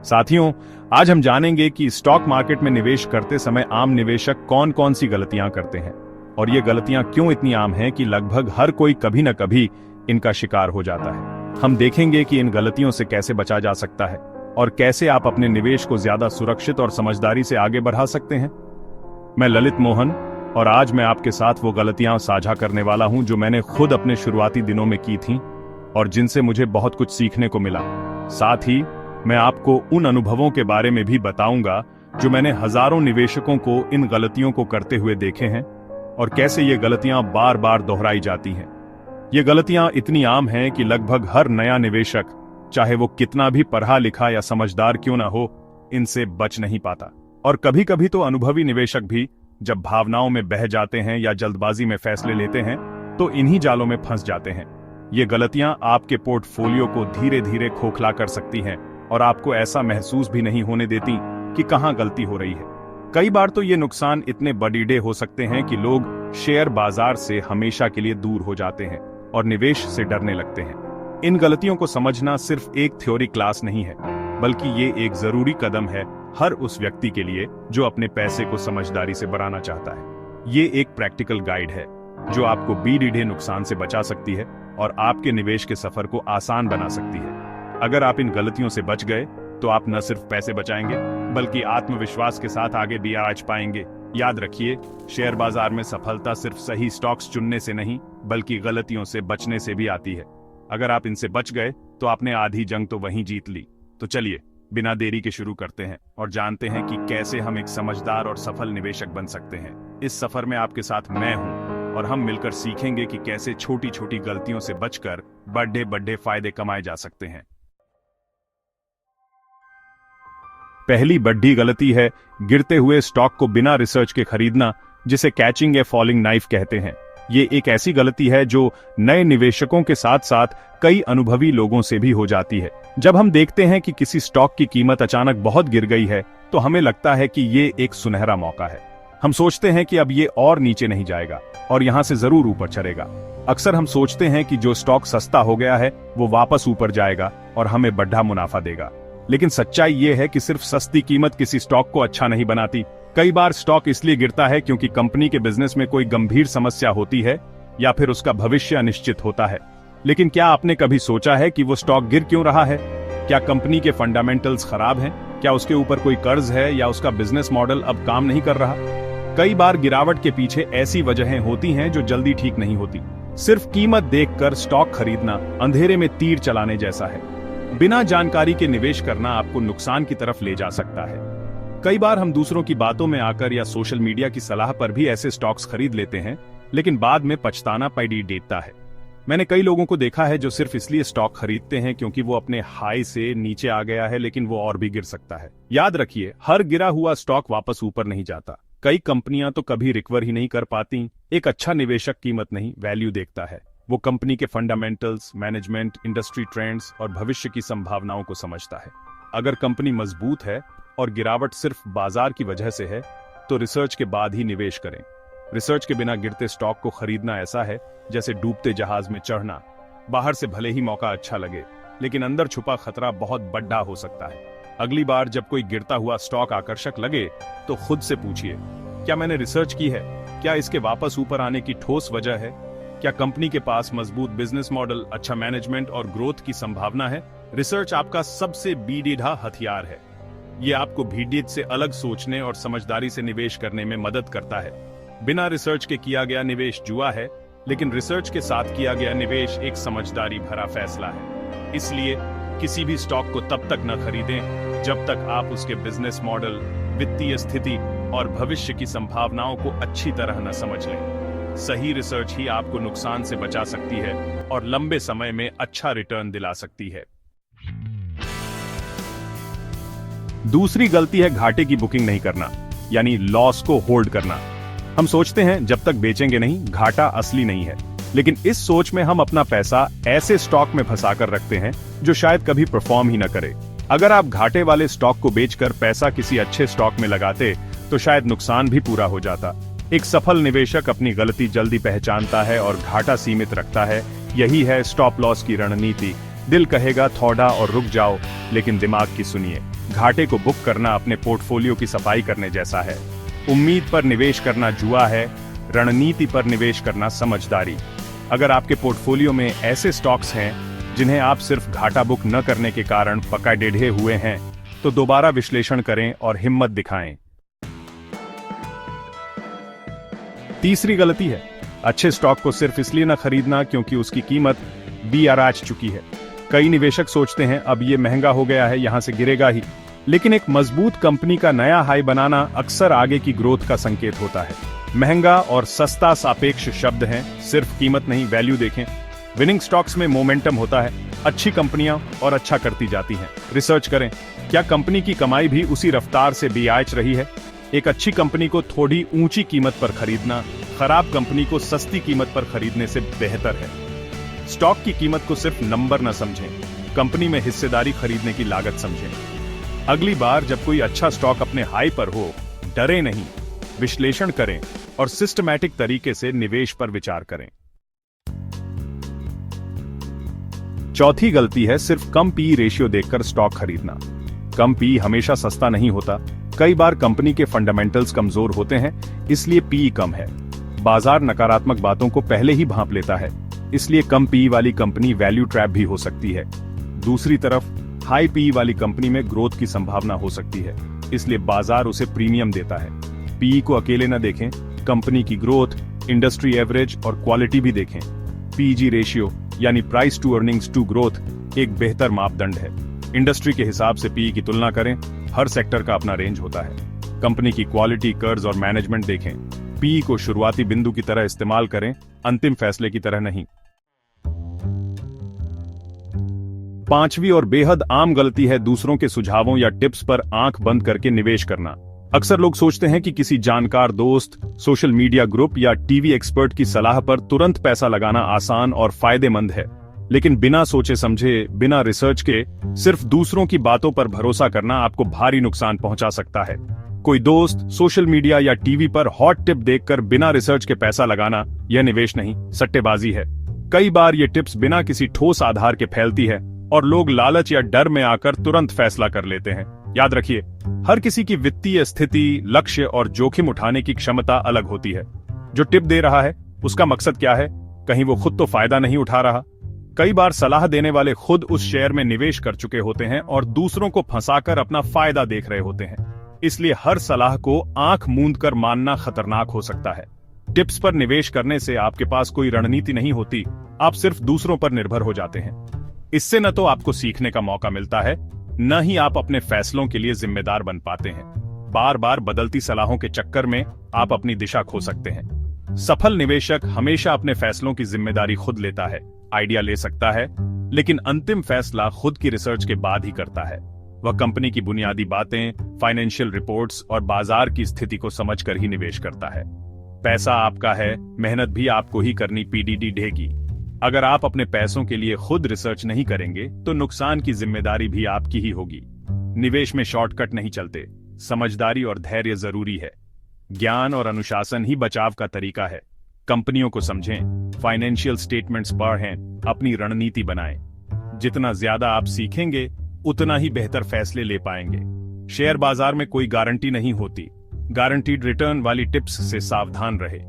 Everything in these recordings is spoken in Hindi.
साथियों, आज हम जानेंगे कि स्टॉक मार्केट में निवेश करते समय आम निवेशक कौन कौन सी गलतियां करते हैं और ये गलतियां क्यों इतनी आम हैं कि लगभग हर कोई कभी न कभी इनका शिकार हो जाता है। हम देखेंगे कि इन गलतियों से कैसे बचा जा सकता है और कैसे आप अपने निवेश को ज्यादा सुरक्षित और समझदारी से आगे बढ़ा सकते हैं। मैं ललित मोहन और आज मैं आपके साथ वो गलतियां साझा करने वाला हूं जो मैंने खुद अपने शुरुआती दिनों में की थीं और जिनसे मुझे बहुत कुछ सीखने को मिला। साथ ही मैं आपको उन अनुभवों के बारे में भी बताऊंगा जो मैंने हजारों निवेशकों को इन गलतियों को करते हुए देखे हैं और कैसे ये गलतियां बार बार दोहराई जाती हैं। ये गलतियां इतनी आम हैं कि लगभग हर नया निवेशक, चाहे वो कितना भी पढ़ा लिखा या समझदार क्यों ना हो, इनसे बच नहीं पाता। और कभी कभी तो अनुभवी निवेशक भी जब भावनाओं में बह जाते हैं या जल्दबाजी में फैसले लेते हैं तो इन्हीं जालों में फंस जाते हैं। ये गलतियां आपके पोर्टफोलियो को धीरे धीरे खोखला कर सकती हैं और आपको ऐसा महसूस भी नहीं होने देती कि कहां गलती हो रही है। कई बार तो ये नुकसान इतने बड़ीडे हो सकते हैं कि लोग शेयर बाजार से हमेशा के लिए दूर हो जाते हैं और निवेश से डरने लगते हैं। इन गलतियों को समझना सिर्फ एक थ्योरी क्लास नहीं है, बल्कि ये एक जरूरी कदम है हर उस व्यक्ति के लिए जो अपने पैसे को समझदारी से बढ़ाना चाहता है। ये एक प्रैक्टिकल गाइड है जो आपको बड़ीडे नुकसान से बचा सकती है और आपके निवेश के सफर को आसान बना सकती है। अगर आप इन गलतियों से बच गए तो आप न सिर्फ पैसे बचाएंगे बल्कि आत्मविश्वास के साथ आगे भी आज पाएंगे। याद रखिए, शेयर बाजार में सफलता सिर्फ सही स्टॉक्स चुनने से नहीं बल्कि गलतियों से बचने से भी आती है। अगर आप इनसे बच गए तो आपने आधी जंग तो वहीं जीत ली। तो चलिए बिना देरी के शुरू करते हैं और जानते हैं कि कैसे हम एक समझदार और सफल निवेशक बन सकते हैं। इस सफर में आपके साथ मैं हूं और हम मिलकर सीखेंगे कि कैसे छोटी छोटी गलतियों से बचकर बड़े बड़े फायदे कमाए जा सकते हैं। पहली बड़ी गलती है गिरते हुए स्टॉक को बिना रिसर्च के खरीदना, जिसे कैचिंग ए फॉलिंग नाइफ कहते हैं। ये एक ऐसी गलती है जो नए निवेशकों के साथ साथ कई अनुभवी लोगों से भी हो जाती है। जब हम देखते हैं कि किसी स्टॉक की कीमत अचानक बहुत गिर गई है तो हमें लगता है कि ये एक सुनहरा मौका है। हम सोचते हैं कि अब ये और नीचे नहीं जाएगा और यहां से जरूर ऊपर चढ़ेगा। अक्सर हम सोचते हैं कि जो स्टॉक सस्ता हो गया है वो वापस ऊपर जाएगा और हमें बड़ा मुनाफा देगा। लेकिन सच्चाई ये है कि सिर्फ सस्ती कीमत किसी स्टॉक को अच्छा नहीं बनाती। कई बार स्टॉक इसलिए गिरता है क्योंकि कंपनी के बिजनेस में कोई गंभीर समस्या होती है या फिर उसका भविष्य अनिश्चित होता है। लेकिन क्या आपने कभी सोचा है कि वो स्टॉक गिर क्यों रहा है? क्या कंपनी के फंडामेंटल्स खराब हैं? क्या उसके ऊपर कोई कर्ज है या उसका बिजनेस मॉडल अब काम नहीं कर रहा? कई बार गिरावट के पीछे ऐसी वजहें होती हैं जो जल्दी ठीक नहीं होती। सिर्फ कीमत देखकर स्टॉक खरीदना अंधेरे में तीर चलाने जैसा है। बिना जानकारी के निवेश करना आपको नुकसान की तरफ ले जा सकता है। कई बार हम दूसरों की बातों में आकर या सोशल मीडिया की सलाह पर भी ऐसे स्टॉक्स खरीद लेते हैं, लेकिन बाद में पछताना पड़ी देता है। मैंने कई लोगों को देखा है जो सिर्फ इसलिए स्टॉक खरीदते हैं क्योंकि वो अपने हाई से नीचे आ गया है, लेकिन वो और भी गिर सकता है। याद रखिए, हर गिरा हुआ स्टॉक वापस ऊपर नहीं जाता। कई कंपनियां तो कभी रिकवर ही नहीं कर पाती। एक अच्छा निवेशक कीमत नहीं, वैल्यू देखता है। वो कंपनी के फंडामेंटल्स, मैनेजमेंट, इंडस्ट्री ट्रेंड्स और भविष्य की संभावनाओं को समझता है। अगर कंपनी मजबूत है और गिरावट सिर्फ बाजार की वजह से है तो रिसर्च के बाद ही निवेश करें। रिसर्च के बिना गिरते स्टॉक को खरीदना ऐसा है जैसे डूबते जहाज में चढ़ना। बाहर से भले ही मौका अच्छा लगे, लेकिन अंदर छुपा खतरा बहुत बड़ा हो सकता है। अगली बार जब कोई गिरता हुआ स्टॉक आकर्षक लगे तो खुद से पूछिए, क्या मैंने रिसर्च की है? क्या इसके वापस ऊपर आने की ठोस वजह है? क्या कंपनी के पास मजबूत बिजनेस मॉडल, अच्छा मैनेजमेंट और ग्रोथ की संभावना है? रिसर्च आपका सबसे बीड़ीढ़ा हथियार है। ये आपको भीड़ से अलग सोचने और समझदारी से निवेश करने में मदद करता है। बिना रिसर्च के किया गया निवेश जुआ है, लेकिन रिसर्च के साथ किया गया निवेश एक समझदारी भरा फैसला है। इसलिए किसी भी स्टॉक को तब तक न खरीदें जब तक आप उसके बिजनेस मॉडल, वित्तीय स्थिति और भविष्य की संभावनाओं को अच्छी तरह न समझ लें। सही रिसर्च ही आपको नुकसान से बचा सकती है और लंबे समय में अच्छा रिटर्न दिला सकती है। दूसरी गलती है घाटे की बुकिंग नहीं करना, यानी लॉस को होल्ड करना। हम सोचते हैं जब तक बेचेंगे नहीं, घाटा असली नहीं है। लेकिन इस सोच में हम अपना पैसा ऐसे स्टॉक में फंसाकर रखते हैं जो शायद कभी परफॉर्म ही न करे। अगर आप घाटे वाले स्टॉक को बेचकर पैसा किसी अच्छे स्टॉक में लगाते तो शायद नुकसान भी पूरा हो जाता। एक सफल निवेशक अपनी गलती जल्दी पहचानता है और घाटा सीमित रखता है। यही है स्टॉप लॉस की रणनीति। दिल कहेगा थोड़ा और रुक जाओ, लेकिन दिमाग की सुनिए। घाटे को बुक करना अपने पोर्टफोलियो की सफाई करने जैसा है। उम्मीद पर निवेश करना जुआ है, रणनीति पर निवेश करना समझदारी। अगर आपके पोर्टफोलियो में ऐसे स्टॉक्स हैं जिन्हें आप सिर्फ घाटा बुक न करने के कारण पकड़े हुए हैं, तो दोबारा विश्लेषण करें और हिम्मत दिखाएं। तीसरी गलती है अच्छे स्टॉक को सिर्फ इसलिए न खरीदना क्योंकि उसकी कीमत BR चुकी है। कई निवेशक सोचते हैं अब ये महंगा हो गया है, यहां से गिरेगा ही। लेकिन एक मजबूत कंपनी का नया हाई बनाना अक्सर आगे की ग्रोथ का संकेत होता है। महंगा और सस्ता सापेक्ष शब्द हैं, सिर्फ कीमत नहीं, वैल्यू देखें। विनिंग स्टॉक्स में मोमेंटम होता है, अच्छी कंपनियां और अच्छा करती जाती हैं। रिसर्च करें, क्या कंपनी की कमाई भी उसी रफ्तार से BR रही है? एक अच्छी कंपनी को थोड़ी ऊंची कीमत पर खरीदना खराब कंपनी को सस्ती कीमत पर खरीदने से बेहतर है। स्टॉक की कीमत को सिर्फ नंबर न समझें, कंपनी में हिस्सेदारी खरीदने की लागत समझें। अगली बार जब कोई अच्छा स्टॉक अपने हाई पर हो, डरे नहीं, विश्लेषण करें और सिस्टमैटिक तरीके से निवेश पर विचार करें। चौथी गलती है सिर्फ कम PE रेशियो देखकर स्टॉक खरीदना। कम PE हमेशा सस्ता नहीं होता। कई बार कंपनी के फंडामेंटल्स कमजोर होते हैं, इसलिए PE कम है। बाजार नकारात्मक बातों को पहले ही भांप लेता है, इसलिए कम PE वाली कंपनी वैल्यू ट्रैप भी हो सकती है। दूसरी तरफ हाई PE वाली कंपनी में ग्रोथ की संभावना हो सकती है, इसलिए बाजार उसे प्रीमियम देता है। PE को अकेले न देखें, कंपनी की ग्रोथ, इंडस्ट्री एवरेज और क्वालिटी भी देखें। PEG रेशियो यानी price to earnings to growth एक बेहतर मापदंड है। इंडस्ट्री के हिसाब से PE की तुलना करें, हर सेक्टर का अपना रेंज होता है। कंपनी की क्वालिटी, कर्ज और मैनेजमेंट देखें। PE को शुरुआती बिंदु की तरह इस्तेमाल करें, अंतिम फैसले की तरह नहीं। पांचवी और बेहद आम गलती है दूसरों के सुझावों या टिप्स पर आंख बंद करके निवेश करना। अक्सर लोग सोचते हैं कि किसी जानकार दोस्त, सोशल मीडिया ग्रुप या टीवी एक्सपर्ट की सलाह पर तुरंत पैसा लगाना आसान और फायदेमंद है। लेकिन बिना सोचे समझे, बिना रिसर्च के सिर्फ दूसरों की बातों पर भरोसा करना आपको भारी नुकसान पहुंचा सकता है। कोई दोस्त, सोशल मीडिया या टीवी पर हॉट टिप देखकर बिना रिसर्च के पैसा लगाना यह निवेश नहीं, सट्टेबाजी है। कई बार ये टिप्स बिना किसी ठोस आधार के फैलती है और लोग लालच या डर में आकर तुरंत फैसला कर लेते हैं। याद रखिए, हर किसी की वित्तीय स्थिति, लक्ष्य और जोखिम उठाने की क्षमता अलग होती है। जो टिप दे रहा है उसका मकसद क्या है? कहीं वो खुद तो फायदा नहीं उठा रहा? कई बार सलाह देने वाले खुद उस शेयर में निवेश कर चुके होते हैं और दूसरों को फंसाकर अपना फायदा देख रहे होते हैं। इसलिए हर सलाह को आंख मूंद कर मानना खतरनाक हो सकता है। टिप्स पर निवेश करने से आपके पास कोई रणनीति नहीं होती, आप सिर्फ दूसरों पर निर्भर हो जाते हैं। इससे न तो आपको सीखने का मौका मिलता है, न ही आप अपने फैसलों के लिए जिम्मेदार बन पाते हैं। बार बार बदलती सलाहों के चक्कर में आप अपनी दिशा खो सकते हैं। सफल निवेशक हमेशा अपने फैसलों की जिम्मेदारी खुद लेता है। आइडिया ले सकता है, लेकिन अंतिम फैसला खुद की रिसर्च के बाद ही करता है। वह कंपनी की बुनियादी बातें, फाइनेंशियल रिपोर्ट्स और बाजार की स्थिति को समझकर ही निवेश करता है। पैसा आपका है, मेहनत भी आपको ही करनी PDD ढेगी। अगर आप अपने पैसों के लिए खुद रिसर्च नहीं करेंगे तो नुकसान की जिम्मेदारी भी आपकी ही होगी। निवेश में शॉर्टकट नहीं चलते, समझदारी और धैर्य जरूरी है। ज्ञान और अनुशासन ही बचाव का तरीका है। कंपनियों को समझें, फाइनेंशियल स्टेटमेंट्स पढ़ें, अपनी रणनीति बनाएं। जितना ज्यादा आप सीखेंगे उतना ही बेहतर फैसले ले पाएंगे। शेयर बाजार में कोई गारंटी नहीं होती। गारंटीड रिटर्न वाली टिप्स से सावधान रहे।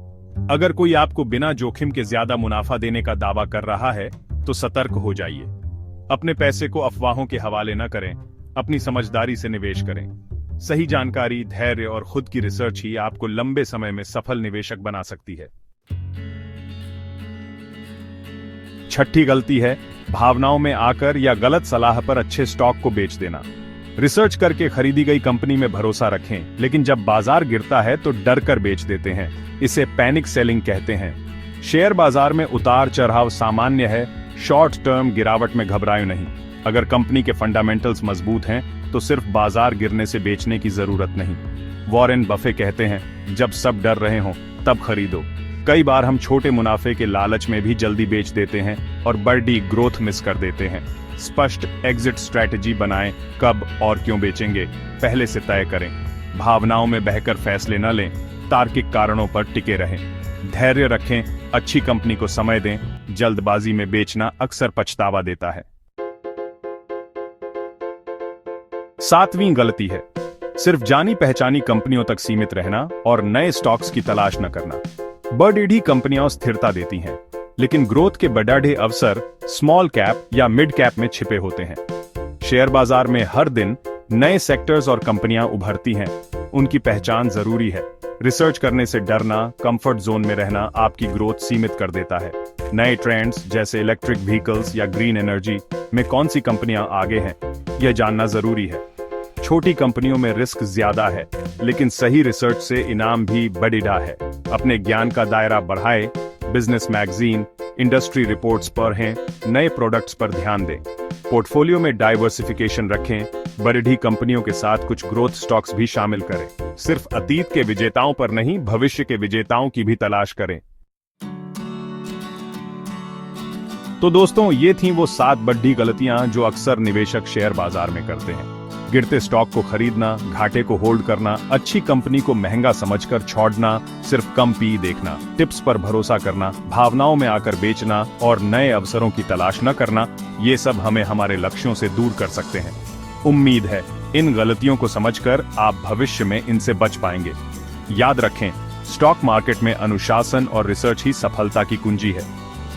अगर कोई आपको बिना जोखिम के ज्यादा मुनाफा देने का दावा कर रहा है तो सतर्क हो जाइए। अपने पैसे को अफवाहों के हवाले न करें, अपनी समझदारी से निवेश करें। सही जानकारी, धैर्य और खुद की रिसर्च ही आपको लंबे समय में सफल निवेशक बना सकती है। छठी गलती है भावनाओं में आकर या गलत सलाह पर अच्छे स्टॉक को बेच देना। रिसर्च करके खरीदी गई कंपनी में भरोसा रखें, लेकिन जब बाजार गिरता है तो डर कर बेच देते हैं। इसे पैनिक सेलिंग कहते हैं। शेयर बाजार में उतार चढ़ाव सामान्य है, शॉर्ट टर्म गिरावट में घबराएं नहीं। अगर कंपनी के फंडामेंटल्स मजबूत हैं तो सिर्फ बाजार गिरने से बेचने की जरूरत नहीं। वॉरेन बफे कहते हैं, जब सब डर रहे हों तब खरीदो। कई बार हम छोटे मुनाफे के लालच में भी जल्दी बेच देते हैं और बड़ी ग्रोथ मिस कर देते हैं। स्पष्ट एग्जिट स्ट्रैटेजी बनाएं, कब और क्यों बेचेंगे पहले से तय करें। भावनाओं में बहकर फैसले न लें, तार्किक कारणों पर टिके रहें। धैर्य रखें, अच्छी कंपनी को समय दें। जल्दबाजी में बेचना अक्सर पछतावा देता है। सातवीं गलती है सिर्फ जानी पहचानी कंपनियों तक सीमित रहना और नए स्टॉक्स की तलाश न करना। बड़ी कंपनियां स्थिरता देती हैं, लेकिन ग्रोथ के बड़े अवसर स्मॉल कैप या मिड कैप में छिपे होते हैं। शेयर बाजार में हर दिन नए सेक्टर्स और कंपनियां उभरती हैं, उनकी पहचान जरूरी है। रिसर्च करने से डरना, कंफर्ट जोन में रहना आपकी ग्रोथ सीमित कर देता है। नए ट्रेंड्स जैसे इलेक्ट्रिक व्हीकल्स या ग्रीन एनर्जी में कौन सी कंपनियां आगे हैं, यह जानना जरूरी है। छोटी कंपनियों में रिस्क ज्यादा है, लेकिन सही रिसर्च से इनाम भी बड़ा है। अपने ज्ञान का दायरा बढ़ाएं, बिजनेस मैगजीन, इंडस्ट्री रिपोर्ट्स पढ़ें, नए प्रोडक्ट्स पर ध्यान दें। पोर्टफोलियो में डाइवर्सिफिकेशन रखें, बड़ी कंपनियों के साथ कुछ ग्रोथ स्टॉक्स भी शामिल करें। सिर्फ अतीत के विजेताओं पर नहीं, भविष्य के विजेताओं की भी तलाश करें। तो दोस्तों, ये थी वो 7 बड़ी गलतियां जो अक्सर निवेशक शेयर बाजार में करते हैं। गिरते स्टॉक को खरीदना, घाटे को होल्ड करना, अच्छी कंपनी को महंगा समझकर छोड़ना, सिर्फ कम पी देखना, टिप्स पर भरोसा करना, भावनाओं में आकर बेचना और नए अवसरों की तलाश न करना, ये सब हमें हमारे लक्ष्यों से दूर कर सकते हैं। उम्मीद है इन गलतियों को समझकर आप भविष्य में इनसे बच पाएंगे। याद रखें, स्टॉक मार्केट में अनुशासन और रिसर्च ही सफलता की कुंजी है।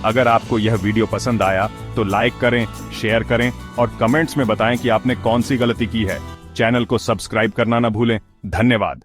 अगर आपको यह वीडियो पसंद आया तो लाइक करें, शेयर करें और कमेंट्स में बताएं कि आपने कौन सी गलती की है। चैनल को सब्सक्राइब करना न भूलें। धन्यवाद।